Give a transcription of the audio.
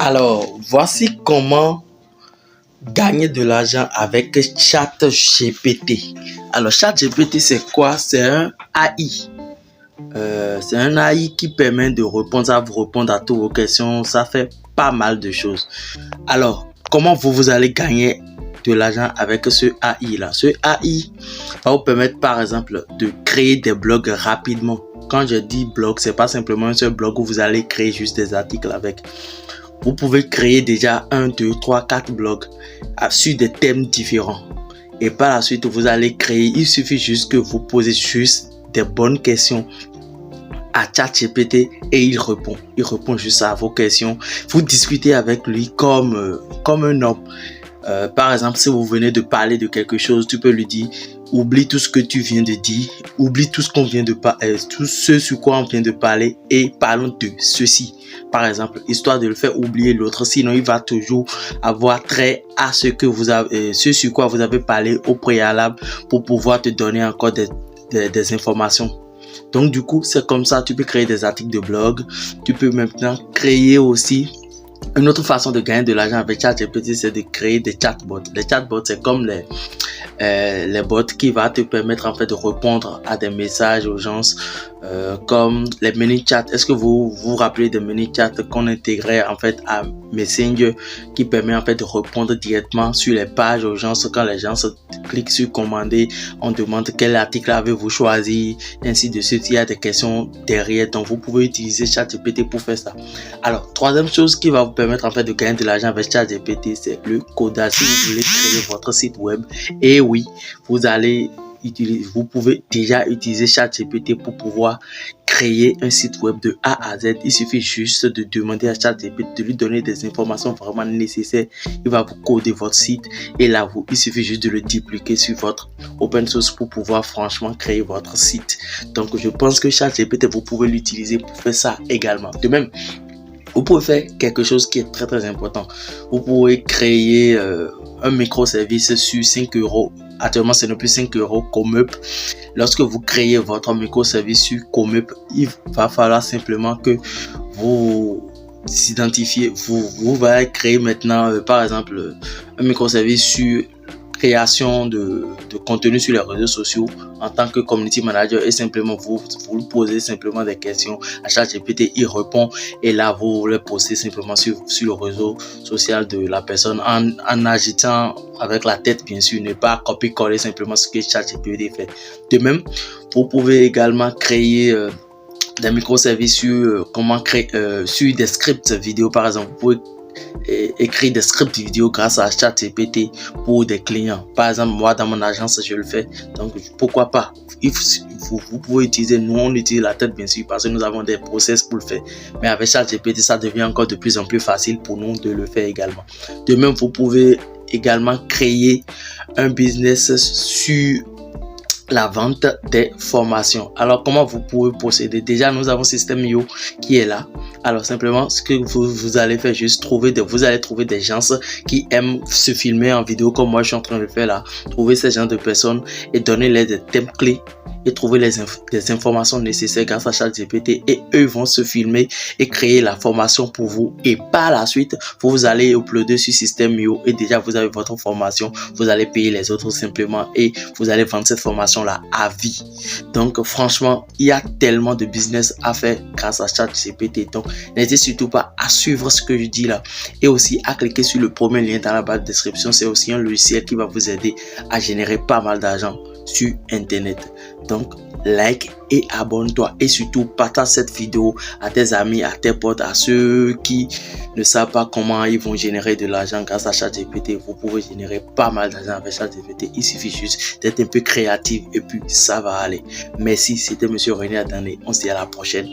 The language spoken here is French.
Alors, voici comment gagner de l'argent avec ChatGPT. Alors, ChatGPT, c'est quoi? C'est un AI. C'est un AI qui permet de répondre, ça vous répondre à toutes vos questions. Ça fait pas mal de choses. Alors, comment vous allez gagner de l'argent avec ce AI-là? Ce AI va vous permettre, par exemple, de créer des blogs rapidement. Quand je dis blog, c'est pas simplement un seul blog où vous allez créer juste des articles avec. Vous pouvez créer déjà 1, 2, 3, 4 blogs sur des thèmes différents. Et par la suite, vous allez créer, il suffit juste que vous posez juste des bonnes questions à ChatGPT et il répond. Il répond juste à vos questions. Vous discutez avec lui comme un homme. Par exemple, si vous venez de parler de quelque chose, tu peux lui dire oublie tout ce que tu viens de dire, oublie tout ce qu'on vient de parler, tout ce sur quoi on vient de parler et parlons de ceci. Par exemple, histoire de le faire oublier l'autre, sinon il va toujours avoir trait à ce que vous avez, ce sur quoi vous avez parlé au préalable pour pouvoir te donner encore des informations. Donc du coup, c'est comme ça, tu peux créer des articles de blog, tu peux maintenant créer aussi. Une autre façon de gagner de l'argent avec ChatGPT, c'est de créer des chatbots. Les chatbots, c'est comme les bots qui va te permettre en fait de répondre à des messages aux gens comme les mini-chats. Est-ce que vous vous rappelez des mini-chats qu'on intégrait en fait à Messenger qui permet en fait de répondre directement sur les pages aux gens quand les gens cliquent sur commander, on demande quel article avez-vous choisi, ainsi de suite. Il y a des questions derrière, donc vous pouvez utiliser ChatGPT pour faire ça. Alors, troisième chose qui va vous permettre en fait de gagner de l'argent avec ChatGPT, c'est le codage. Si vous voulez créer votre site web, et oui, vous pouvez déjà utiliser ChatGPT pour pouvoir créer un site web de A à Z. Il suffit juste de demander à ChatGPT de lui donner des informations vraiment nécessaires. Il va vous coder votre site et là, il suffit juste de le dupliquer sur votre open source pour pouvoir franchement créer votre site. Donc, je pense que ChatGPT, vous pouvez l'utiliser pour faire ça également. De même, vous pouvez faire quelque chose qui est très très important. Vous pouvez créer un microservice sur 5 euros. Actuellement, ce n'est plus 5 euros Comeup. Lorsque vous créez votre microservice sur Comeup, il va falloir simplement que vous identifiez. Vous allez créer maintenant, par exemple, un microservice sur création de contenu sur les réseaux sociaux en tant que community manager et simplement vous lui posez simplement des questions à ChatGPT, il répond et là vous les postez simplement sur le réseau social de la personne en agitant avec la tête bien sûr, ne pas copier-coller simplement ce que ChatGPT fait. De même, vous pouvez également créer des microservices sur sur des scripts vidéo par exemple. Vous pouvez écrire des scripts vidéo grâce à ChatGPT pour des clients. Par exemple, moi dans mon agence, je le fais. Donc, pourquoi pas? Vous pouvez utiliser, nous on utilise la tête bien sûr parce que nous avons des process pour le faire. Mais avec ChatGPT, ça devient encore de plus en plus facile pour nous de le faire également. De même, vous pouvez également créer un business sur la vente des formations. Alors, comment vous pouvez procéder? Déjà, nous avons System.io qui est là. Alors, simplement, ce que vous allez faire, juste vous allez trouver des gens qui aiment se filmer en vidéo comme moi, je suis en train de le faire là. Trouver ces gens de personnes et donner-les des thèmes clés et trouver des informations nécessaires grâce à ChatGPT et eux vont se filmer et créer la formation pour vous et par la suite vous allez uploader sur System.io et déjà vous avez votre formation, vous allez payer les autres simplement et vous allez vendre cette formation là à vie. Donc franchement, il y a tellement de business à faire grâce à ChatGPT, donc n'hésitez surtout pas à suivre ce que je dis là et aussi à cliquer sur le premier lien dans la barre de description. C'est aussi un logiciel qui va vous aider à générer pas mal d'argent sur internet. Donc like et abonne-toi et surtout partage cette vidéo à tes amis, à tes potes, à ceux qui ne savent pas comment ils vont générer de l'argent grâce à ChatGPT. Vous pouvez générer pas mal d'argent avec ChatGPT. Il suffit juste d'être un peu créatif et puis ça va aller. Merci, c'était Monsieur René Adane. On se dit à la prochaine.